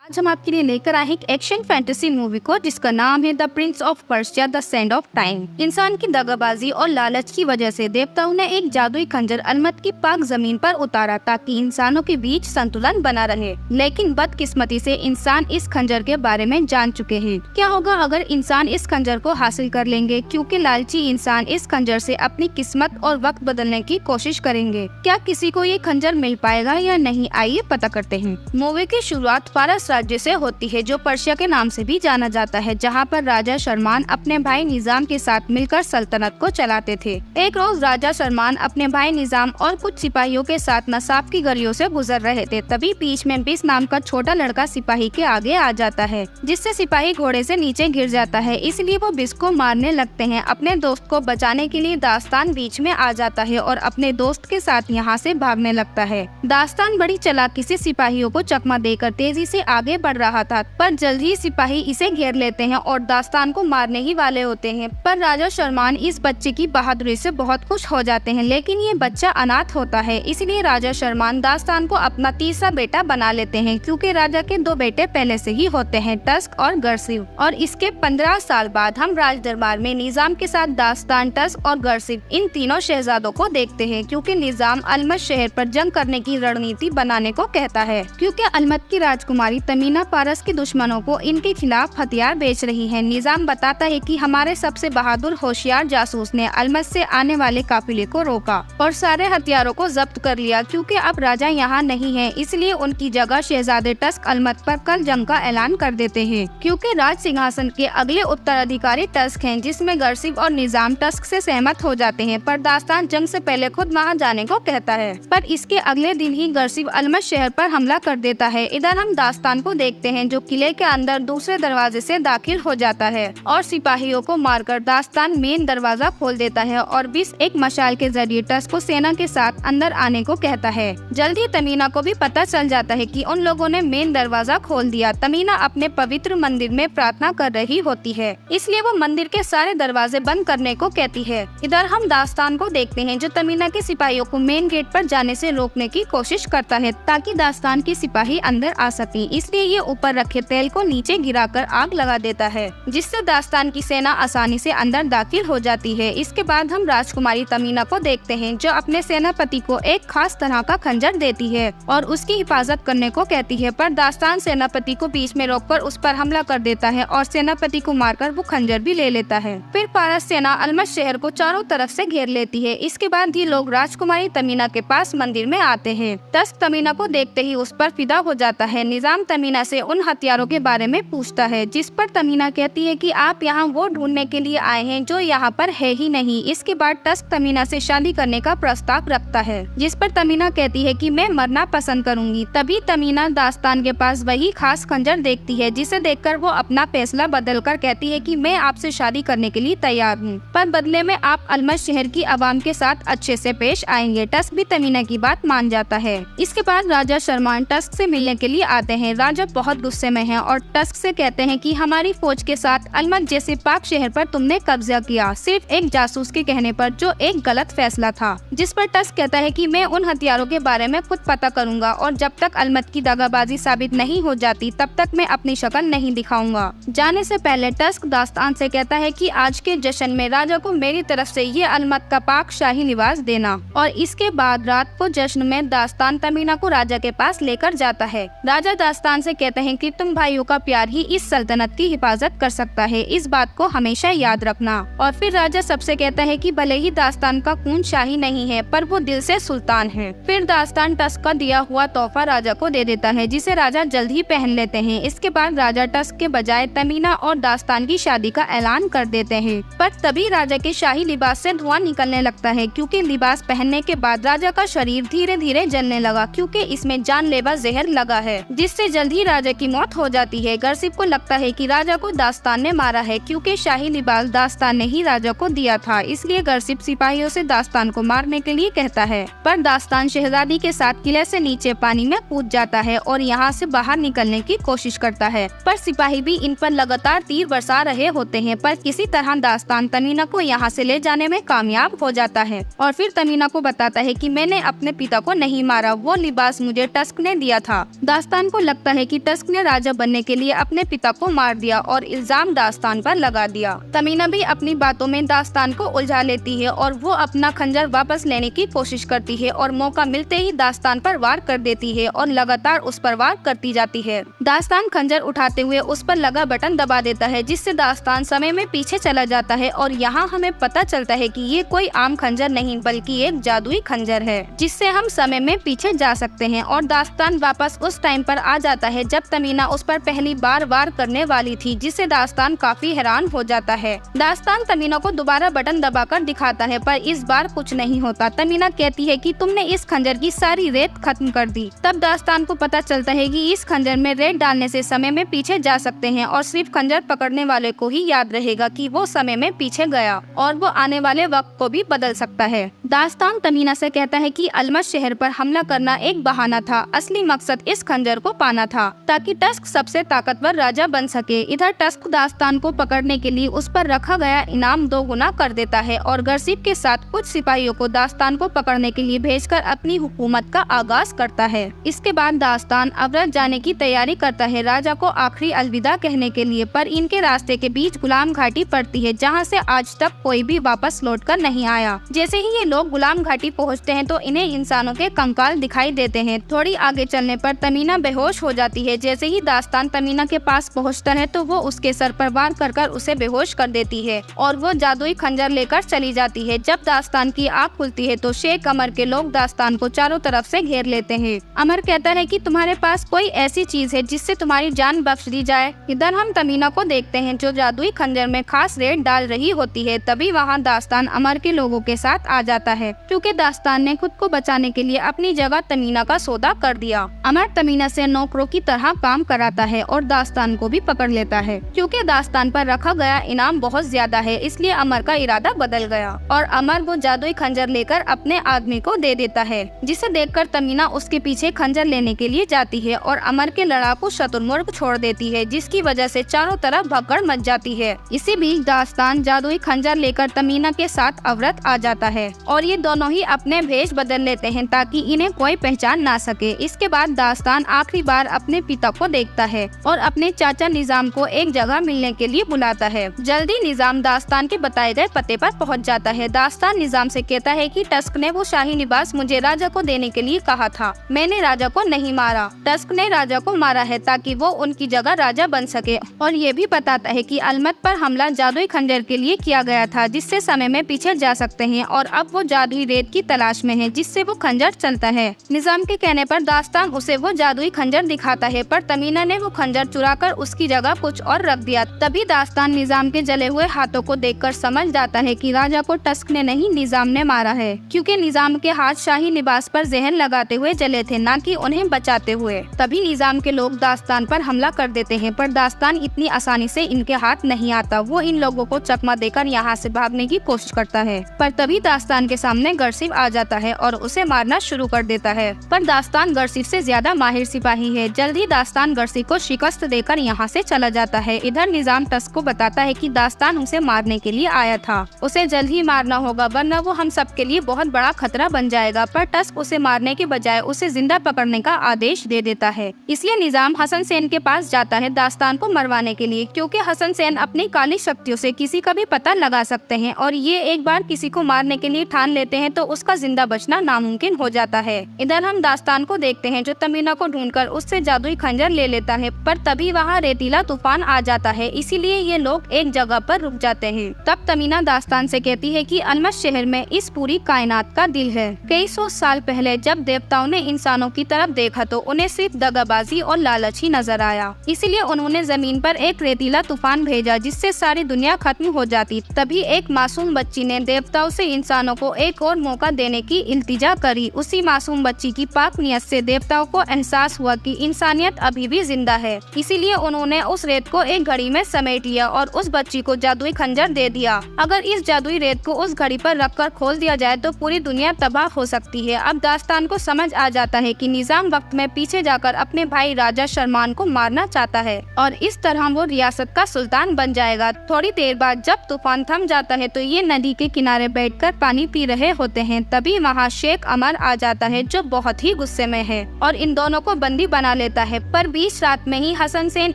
आज हम आपके लिए लेकर आए एक एक्शन फैंटेसी मूवी को जिसका नाम है the Prince of Persia the sand of time. इंसान की दगाबाजी और लालच की वजह से देवताओं ने एक जादुई खंजर अलमत की पाक जमीन पर उतारा ताकि इंसानों के बीच संतुलन बना रहे। लेकिन बदकिस्मती से इंसान इस खंजर के बारे में जान चुके हैं। क्या होगा अगर इंसान इस खंजर को हासिल कर लेंगे, क्योंकि लालची इंसान इस खंजर से अपनी किस्मत और वक्त बदलने की कोशिश करेंगे। क्या किसी को ये खंजर मिल पाएगा या नहीं, आइए पता करते हैं। मूवी की शुरुआत फारस राज्य से होती है जो पर्शिया के नाम से भी जाना जाता है, जहां पर राजा शर्मान अपने भाई निजाम के साथ मिलकर सल्तनत को चलाते थे। एक रोज राजा शर्मान अपने भाई निजाम और कुछ सिपाहियों के साथ नसाब की गलियों से गुजर रहे थे। तभी बीच में बिस नाम का छोटा लड़का सिपाही के आगे आ जाता है, जिससे सिपाही घोड़े से नीचे गिर जाता है। इसलिए वो बिस को मारने लगते हैं। अपने दोस्त को बचाने के लिए दास्तान बीच में आ जाता है और अपने दोस्त के साथ यहाँ से भागने लगता है। दास्तान बड़ी चालाकी से सिपाहियों को चकमा देकर तेजी से आगे बढ़ रहा था, पर जल्द ही सिपाही इसे घेर लेते हैं और दास्तान को मारने ही वाले होते हैं। पर राजा शर्मान इस बच्चे की बहादुरी से बहुत खुश हो जाते हैं, लेकिन ये बच्चा अनाथ होता है। इसलिए राजा शर्मान दास्तान को अपना तीसरा बेटा बना लेते हैं, क्योंकि राजा के दो बेटे पहले से ही होते हैं, टस्क और गर्सिव। और इसके 15 साल बाद हम राज दरबार में निजाम के साथ दास्तान, टस्क और गर्सिव इन तीनों शहजादों को देखते हैं, क्योंकि निजाम अलमत शहर पर जंग करने की रणनीति बनाने को कहता है, क्योंकि अलमत की राजकुमारी तमीना पारस के दुश्मनों को इनके खिलाफ हथियार बेच रही है। निजाम बताता है कि हमारे सबसे बहादुर होशियार जासूस ने अलमत से आने वाले काफिले को रोका और सारे हथियारों को जब्त कर लिया। क्योंकि अब राजा यहाँ नहीं है, इसलिए उनकी जगह शहजादे टस्क अलमत पर कल जंग का ऐलान कर देते हैं, क्योंकि राज सिंहासन के अगले उत्तराधिकारी टस्क हैं, जिसमें गर्सिव और निजाम टस्क से सहमत हो जाते हैं। पर दास्तान जंग से पहले खुद वहाँ जाने को कहता है, पर इसके अगले दिन ही गर्सिव अलमत शहर पर हमला कर देता है। इधर हम दास्तान को देखते हैं जो किले के अंदर दूसरे दरवाजे से दाखिल हो जाता है और सिपाहियों को मारकर दास्तान मेन दरवाजा खोल देता है और बिस एक मशाल के जरिए टस्क को सेना के साथ अंदर आने को कहता है। जल्द ही तमीना को भी पता चल जाता है कि उन लोगों ने मेन दरवाजा खोल दिया। तमीना अपने पवित्र मंदिर में प्रार्थना कर रही होती है, इसलिए वो मंदिर के सारे दरवाजे बंद करने को कहती है। इधर हम दास्तान को देखते हैं जो तमीना के सिपाहियों को मेन गेट पर जाने से रोकने की कोशिश करता है, ताकि दास्तान के सिपाही अंदर आ सके। इसलिए ये ऊपर रखे तेल को नीचे गिराकर आग लगा देता है, जिससे दास्तान की सेना आसानी से अंदर दाखिल हो जाती है। इसके बाद हम राजकुमारी तमीना को देखते हैं जो अपने सेनापति को एक खास तरह का खंजर देती है और उसकी हिफाजत करने को कहती है, पर दास्तान सेनापति को बीच में रोककर उस पर हमला कर देता है और सेनापति को मारकर वो खंजर भी ले लेता है। फिर पारस सेना अलमत शहर को चारों तरफ से घेर लेती है। इसके बाद ही लोग राजकुमारी तमीना के पास मंदिर में आते हैं। टस्क तमीना को देखते ही उस पर फिदा हो जाता है। निजाम तमीना से उन हथियारों के बारे में पूछता है, जिस पर तमीना कहती है कि आप यहाँ वो ढूंढने के लिए आए हैं जो यहाँ पर है ही नहीं। इसके बाद टस्क तमीना से शादी करने का प्रस्ताव रखता है, जिस पर तमीना कहती है कि मैं मरना पसंद करूंगी। तभी तमीना दास्तान के पास वही खास खंजर देखती है, जिसे देखकर वो अपना फैसला बदलकर कहती है कि मैं आपसे शादी करने के लिए तैयार हूँ, पर बदले में आप अलमत शहर की आवाम के साथ अच्छे से पेश आएंगे। टस्क भी तमीना की बात मान जाता है। इसके बाद राजा शर्मान टस्क से मिलने के लिए आते हैं। राजा बहुत गुस्से में है और टस्क से कहते हैं कि हमारी फौज के साथ अलमत जैसे पाक शहर पर तुमने कब्जा किया, सिर्फ एक जासूस के कहने पर, जो एक गलत फैसला था। जिस पर टस्क कहता है कि मैं उन हथियारों के बारे में खुद पता करूंगा और जब तक अलमत की दगाबाजी साबित नहीं हो जाती तब तक मैं अपनी शक्ल नहीं दिखाऊंगा। जाने से पहले टस्क दास्तान से कहता है कि आज के जश्न में राजा को मेरी तरफ से ये अलमत का पाक शाही लिबास देना। और इसके बाद रात को जश्न में दास्तान तमीना को राजा के पास लेकर जाता है। राजा दास्तान से कहते हैं कि तुम भाइयों का प्यार ही इस सल्तनत की हिफाजत कर सकता है, इस बात को हमेशा याद रखना। और फिर राजा सबसे कहता है कि भले ही दास्तान का खून शाही नहीं है, पर वो दिल से सुल्तान है। फिर दास्तान टस्क का दिया हुआ तोहफा राजा को दे देता है, जिसे राजा जल्द ही पहन लेते हैं। इसके बाद राजा टस्क के बजाय तमीना और दास्तान की शादी का ऐलान कर देते हैं। पर तभी राजा के शाही लिबास से धुआं निकलने लगता है, क्योंकि लिबास पहनने के बाद राजा का शरीर धीरे धीरे जलने लगा, क्योंकि इसमें जानलेवा जहर लगा है, जिससे जल्द ही राजा की मौत हो जाती है। गर्सिव को लगता है कि राजा को दास्तान ने मारा है, क्योंकि शाही लिबास दास्तान ने ही राजा को दिया था। इसलिए गर्सिव सिपाहियों से दास्तान को मारने के लिए कहता है, पर दास्तान शहजादी के साथ किले से नीचे पानी में कूद जाता है और यहाँ से बाहर निकलने की कोशिश करता है। पर सिपाही भी इन पर लगातार तीर बरसा रहे होते हैं, पर किसी तरह दास्तान तमीना को यहाँ से ले जाने में कामयाब हो जाता है और फिर तमीना को बताता है कि मैंने अपने पिता को नहीं मारा, वो लिबास मुझे टस्क ने दिया था। दास्तान को लगता है कि टस्क ने राजा बनने के लिए अपने पिता को मार दिया और इल्जाम दास्तान पर लगा दिया। तमीना भी अपनी बातों में दास्तान को उलझा लेती है और वो अपना खंजर वापस लेने की कोशिश करती है और मौका मिलते ही दास्तान पर वार कर देती है और लगातार उस पर वार करती जाती है। दास्तान खंजर उठाते हुए उस पर लगा बटन दबा देता है, जिससे दास्तान समय में पीछे चला जाता है और यहाँ हमें पता चलता है कि ये कोई आम खंजर नहीं बल्कि एक जादुई खंजर है, जिससे हम समय में पीछे जा सकते हैं। और दास्तान वापस उस टाइम पर आ जाता है जब तमीना उस पर पहली बार वार करने वाली थी, जिससे दास्तान काफी हैरान हो जाता है। दास्तान तमीना को दोबारा बटन दबाकर दिखाता है, पर इस बार कुछ नहीं होता। तमीना कहती है कि तुमने इस खंजर की सारी रेत खत्म कर दी। तब दास्तान को पता चलता है कि इस खंजर में रेत डालने से समय में पीछे जा सकते हैं और सिर्फ खंजर पकड़ने वाले को ही याद रहेगा कि वो समय में पीछे गया और वो आने वाले वक्त को भी बदल सकता है। दास्तान तमीना से कहता है कि अलमस शहर पर हमला करना एक बहाना था, असली मकसद इस खंजर को पाना था ताकि टस्क सबसे ताकतवर राजा बन सके। इधर टस्क दास्तान को पकड़ने के लिए उस पर रखा गया इनाम 2 गुना कर देता है और गरसिब के साथ कुछ सिपाहियों को दास्तान को पकड़ने के लिए भेजकर अपनी हुकूमत का आगाज करता है। इसके बाद दास्तान अवरत जाने की तैयारी करता है राजा को आखिरी अलविदा कहने के लिए, पर इनके रास्ते के बीच गुलाम घाटी पड़ती है जहाँ से आज तक कोई भी वापस लौटकर नहीं आया। जैसे ही ये लोग गुलाम घाटी पहुँचते हैं तो इन्हें इंसानों के कंकाल दिखाई देते हैं। थोड़ी आगे चलने पर तमीना बेहोश हो जाती है। जैसे ही दास्तान तमीना के पास पहुँचता है तो वो उसके सर पर वार कर उसे बेहोश कर देती है और वो जादुई खंजर लेकर चली जाती है। जब दास्तान की आँख खुलती है तो शेख अमर के लोग दास्तान को चारों तरफ से घेर लेते हैं। अमर कहता है कि तुम्हारे पास कोई ऐसी चीज है जिससे तुम्हारी जान बख्श दी जाए। इधर हम तमीना को देखते हैं जो जादुई खंजर में खास रेत डाल रही होती है। तभी वहाँ दास्तान अमर के लोगों के साथ आ जाता है क्योंकि दास्तान ने खुद को बचाने के लिए अपनी जगह तमीना का सौदा कर दिया। अमर तमीना से नौकरों की तरह काम कराता है और दास्तान को भी पकड़ लेता है। क्योंकि दास्तान पर रखा गया इनाम बहुत ज्यादा है, इसलिए अमर का इरादा बदल गया और अमर वो जादुई खंजर लेकर अपने आदमी को दे देता है, जिसे देखकर तमीना उसके पीछे खंजर लेने के लिए जाती है और अमर के लड़ाकू शतुरमुर्ग छोड़ देती है, जिसकी वजह से चारों तरफ भगदड़ मच जाती है। इसी बीच दास्तान जादुई खंजर लेकर तमीना के साथ अवरत आ जाता है और ये दोनों ही अपने भेष बदल लेते हैं ताकि इन्हें कोई पहचान ना सके। इसके बाद दास्तान आखिरी बार अपने पिता को देखता है और अपने चाचा निजाम को एक जगह मिलने के लिए बुलाता है। जल्दी निजाम दास्तान के बताए गए पते पर पहुंच जाता है। दास्तान निजाम से कहता है कि टस्क ने वो शाही लिबास मुझे राजा को देने के लिए कहा था। मैंने राजा को नहीं मारा, टस्क ने राजा को मारा है ताकि वो उनकी जगह राजा बन सके। और ये भी बताता है कि अलमत पर हमला जादुई खंजर के लिए किया गया था, जिससे समय में पीछे जा सकते हैं और अब वो जादुई रेत की तलाश में है जिससे वो खंजर चलता है। निजाम के कहने पर दास्तान उसे वो जादुई खंजर दिखाता है, पर तमीना ने वो खंजर चुराकर उसकी जगह कुछ और रख दिया। तभी दास्तान निजाम के जले हुए हाथों को देखकर समझ जाता है कि राजा को टस्क ने नहीं निजाम ने मारा है, क्योंकि निजाम के हाथ शाही लिबास पर जहर लगाते हुए जले थे, न कि उन्हें बचाते हुए। तभी निजाम के लोग दास्तान पर हमला कर देते हैं, पर दास्तान इतनी आसानी से इनके हाथ नहीं आता। वो इन लोगों को चकमा देकर यहाँ से भागने की कोशिश करता है, पर तभी दास्तान के सामने गरसिब आ जाता है और उसे मारना शुरू कर देता है। पर दास्तान गरसिब से ज्यादा माहिर सिपाही है। जल्द ही दास्तान गरसिब को शिकस्त देकर यहाँ से चला जाता है। इधर निजाम टस्क को बताता है कि दास्तान उसे मारने के लिए आया था, उसे जल्द ही मारना होगा वरना वो हम सब के लिए बहुत बड़ा खतरा बन जाएगा। पर टस्क उसे मारने के बजाय उसे जिंदा पकड़ने का आदेश दे देता है। इसलिए निजाम हसन सेन के पास जाता है दास्तान को मरवाने के लिए, क्योंकि हसन सेन अपनी काली शक्तियों से किसी का भी पता लगा सकते हैं और ये एक बार किसी को मारने के लिए ठान लेते हैं तो उसका जिंदा बचना नामुमकिन हो जाता है। इधर हम दास्तान को देखते हैं जो तमीना को ढूंढकर उससे जादुई खंजर ले लेता है, पर तभी वहाँ रेतीला तूफान आ जाता है, इसीलिए ये लोग एक जगह पर रुक जाते हैं। तब तमीना दास्तान से कहती है कि अलमस शहर में इस पूरी कायनात का दिल है। कई सौ साल पहले जब देवताओं ने इंसानों की तरफ देखा तो उन्हें सिर्फ दगाबाजी और लालच ही नजर आया, इसीलिए उन्होंने जमीन पर एक रेतीला तूफान भेजा जिससे सारी दुनिया खत्म हो जाती। तभी एक मासूम बच्ची ने देवताओं से इंसानों को एक और मौका देने की इल्तिजा करी। उसी मासूम बच्ची की पाक नियत से देवताओं को एहसास हुआ कि इंसानियत अभी भी जिंदा है, इसीलिए उन्होंने उस रेत को एक घड़ी में समेट लिया और उस बच्ची को जादुई खंजर दे दिया। अगर इस जादुई रेत को उस घड़ी पर रखकर खोल दिया जाए तो पूरी दुनिया तबाह हो सकती है। अब दास्तान को समझ आ जाता है कि निजाम वक्त में पीछे जाकर अपने भाई राजा शर्मान को मारना चाहता है और इस तरह वो रियासत का सुल्तान बन जाएगा। थोड़ी देर बाद जब तूफान थम जाता है तो ये नदी के किनारे बैठकर पानी पी रहे होते हैं। तभी वहाँ शेख अमर आ जाता है जो बहुत ही गुस्से में है और इन दोनों को बंदी बना लेता लेता है, पर बीच रात में ही हसन सेन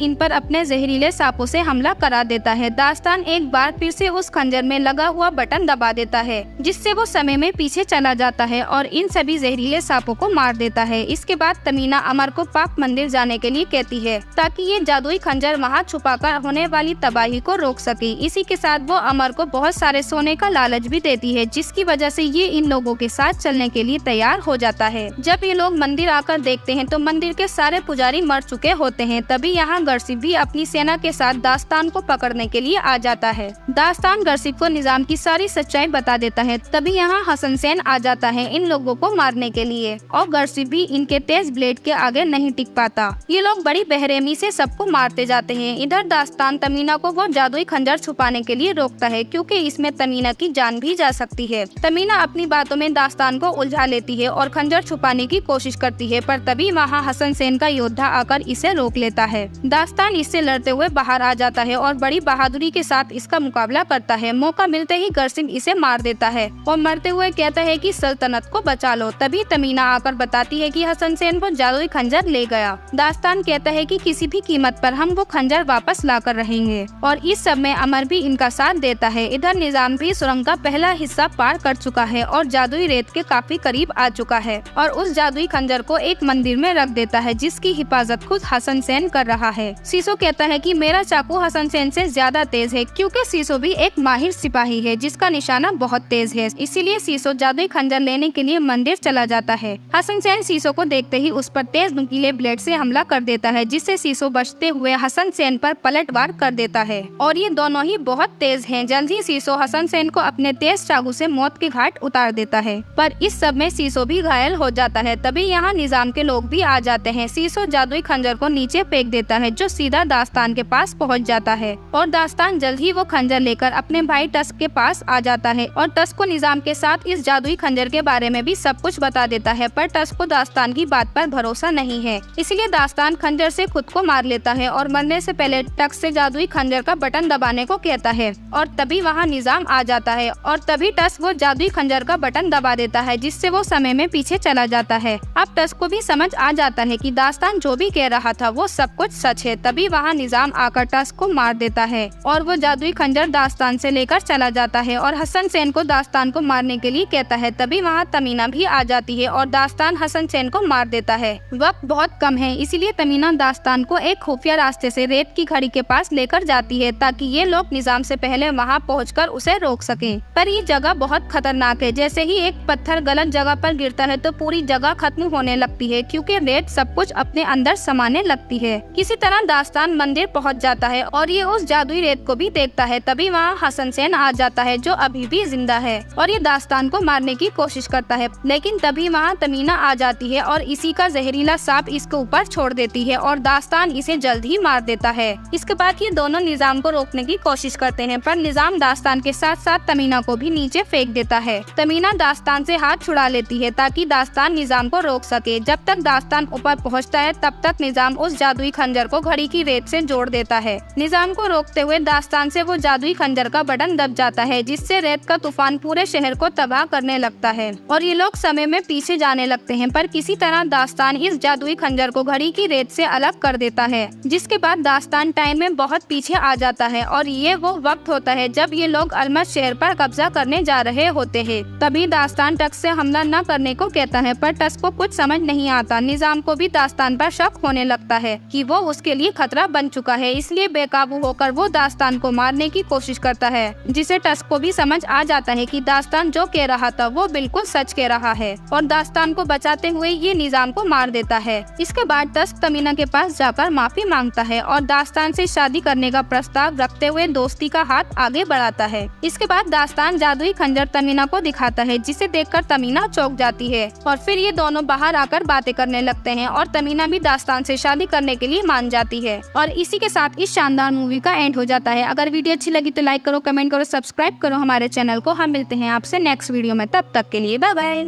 इन पर अपने जहरीले सांपों से हमला करा देता है। दास्तान एक बार फिर से उस खंजर में लगा हुआ बटन दबा देता है, जिससे वो समय में पीछे चला जाता है और इन सभी जहरीले सांपों को मार देता है। इसके बाद तमीना अमर को पाक मंदिर जाने के लिए कहती है, ताकि ये जादुई खंजर वहाँ छुपाकर होने वाली तबाही को रोक सके। इसी के साथ वो अमर को बहुत सारे सोने का लालच भी देती है, जिसकी वजह से ये इन लोगों के साथ चलने के लिए तैयार हो जाता है। जब ये लोग मंदिर आकर देखते हैं तो मंदिर के सारे पुजारी मर चुके होते हैं। तभी यहाँ गर्सिफ भी अपनी सेना के साथ दास्तान को पकड़ने के लिए आ जाता है। दास्तान गर्सिफ को निजाम की सारी सच्चाई बता देता है। तभी यहाँ हसन सेन आ जाता है इन लोगों को मारने के लिए, और गर्सिफ भी इनके तेज ब्लेड के आगे नहीं टिक पाता। ये लोग बड़ी बेरहमी से सबको मारते जाते हैं। इधर दास्तान तमीना को वो जादुई खंजर छुपाने के लिए रोकता है, क्योंकि इसमें तमीना की जान भी जा सकती है। तमीना अपनी बातों में दास्तान को उलझा लेती है और खंजर छुपाने की कोशिश करती है, पर तभी वहाँ हसन सेन का योद्धा आकर इसे रोक लेता है। दास्तान इससे लड़ते हुए बाहर आ जाता है और बड़ी बहादुरी के साथ इसका मुकाबला करता है। मौका मिलते ही गर्सिफ इसे मार देता है और मरते हुए कहता है कि सल्तनत को बचा लो। तभी तमीना आकर बताती है कि हसन सेन वो जादुई खंजर ले गया। दास्तान कहता है कि किसी भी कीमत पर हम वो खंजर वापस लाकर रहेंगे, और इस सब में अमर भी इनका साथ देता है। इधर निजाम भी सुरंग का पहला हिस्सा पार कर चुका है और जादुई रेत के काफी करीब आ चुका है, और उस जादुई खंजर को एक मंदिर में रख देता है, जिसकी हिफाजत खुद हसन सेन कर रहा है। सीसो कहता है कि मेरा चाकू हसन सेन से ज्यादा तेज है, क्योंकि सीसो भी एक माहिर सिपाही है जिसका निशाना बहुत तेज है। इसीलिए सीसो जादुई खंजर लेने के लिए मंदिर चला जाता है। हसन सेन सीसो को देखते ही उस पर तेज नुकीले ब्लेड से हमला कर देता है, जिससे सीसो बचते हुए हसन सेन पर पलटवार कर देता है, और ये दोनों ही बहुत तेज हैं। जल्द ही सीसो हसन सेन को अपने तेज चाकू से मौत के घाट उतार देता है, पर इस सब में सीसो भी घायल हो जाता है। तभी यहाँ निजाम के लोग भी आ जाते हैं। सीसो जादुई खंजर को नीचे फेंक देता है, जो सीधा दास्तान के पास पहुँच जाता है, और दास्तान जल्द ही वो खंजर लेकर अपने भाई टस्क के पास आ जाता है, और टस्क को निजाम के साथ इस जादुई खंजर के बारे में भी सब कुछ बता देता है। पर टस्क को दास्तान की बात पर भरोसा नहीं है, इसलिए दास्तान खंजर से खुद को मार लेता है और मरने से पहले टस्क से जादुई खंजर का बटन दबाने को कहता है, और तभी वहाँ निजाम आ जाता है, और तभी टस्क वो जादुई खंजर का बटन दबा देता है, जिससे वो समय में पीछे चला जाता है। अब टस्क को भी समझ आ जाता है कि दास्तान जो भी कह रहा था वो सब कुछ सच है। तभी वहाँ निजाम आकर टस्क को मार देता है, और वो जादुई खंजर दास्तान से लेकर चला जाता है और हसन सेन को दास्तान को मारने के लिए कहता है। तभी वहाँ तमीना भी आ जाती है और दास्तान हसन सेन को मार देता है। वक्त बहुत कम है, इसीलिए तमीना दास्तान को एक खुफिया रास्ते से रेत की घड़ी के पास लेकर जाती है, ताकि ये लोग निजाम से पहले वहाँ पहुंचकर उसे रोक सकें। पर ये जगह बहुत खतरनाक है। जैसे ही एक पत्थर गलत जगह पर गिरता है तो पूरी जगह खत्म होने लगती है, क्योंकि रेत सब कुछ अपने अंदर समाने लगती है। किसी तरह दास्तान मंदिर पहुंच जाता है और ये उस जादुई रेत को भी देखता है। तभी वहाँ हसन सेन आ जाता है, जो अभी भी जिंदा है, और ये दास्तान को मारने की कोशिश करता है। लेकिन तभी वहाँ तमीना आ जाती है और इसी का जहरीला सांप इसके ऊपर छोड़ देती है, और दास्तान इसे जल्द ही मार देता है। इसके बाद ये दोनों निजाम को रोकने की कोशिश करते हैं, पर निजाम दास्तान के साथ साथ तमीना को भी नीचे फेंक देता है। तमीना दास्तान से हाथ छुड़ा लेती है, ताकि दास्तान निजाम को रोक सके। जब तक दास्तान ऊपर पहुंचता है तब तक निजाम उस जादुई खंजर को घड़ी की रेत से जोड़ देता है। निजाम को रोकते हुए दास्तान से वो जादुई खंजर का बटन दब जाता है, जिससे रेत का तूफान पूरे शहर को तबाह करने लगता है, और ये लोग समय में पीछे जाने लगते हैं। पर किसी तरह दास्तान इस जादुई खंजर को घड़ी की रेत से अलग कर देता है, जिसके बाद दास्तान टाइम में बहुत पीछे आ जाता है, और ये वो वक्त होता है जब ये लोग अलमत शहर पर कब्जा करने जा रहे होते हैं। तभी दास्तान टस्क से हमला न करने को कहता है, पर टस्क को कुछ समझ नहीं आता। निजाम को भी दास्तान पर शक होने लगता है कि वो उसके लिए खतरा बन चुका है, इसलिए बेकाबू होकर वो दास्तान को मारने की कोशिश करता है, जिसे टस्क को भी समझ आ जाता है कि दास्तान जो कह रहा था वो बिल्कुल सच कह रहा है, और दास्तान को बचाते हुए ये निजाम को मार देता है। इसके बाद टस्क तमीना के पास जाकर माफी मांगता है और दास्तान से शादी करने का प्रस्ताव रखते हुए दोस्ती का हाथ आगे बढ़ाता है। इसके बाद दास्तान जादुई खंजर तमीना को दिखाता है, जिसे देखकर तमीना चौंक जाती है, और फिर ये दोनों बाहर आकर बातें करने लगते हैं, और तमीना भी दास्तान से शादी करने के लिए मान जाती है। और इसी के साथ इस शानदार मूवी का एंड हो जाता है। अगर वीडियो अच्छी लगी तो लाइक करो, कमेंट करो, सब्सक्राइब करो हमारे चैनल को। हम मिलते हैं आपसे नेक्स्ट वीडियो में, तब तक के लिए बाय बाय।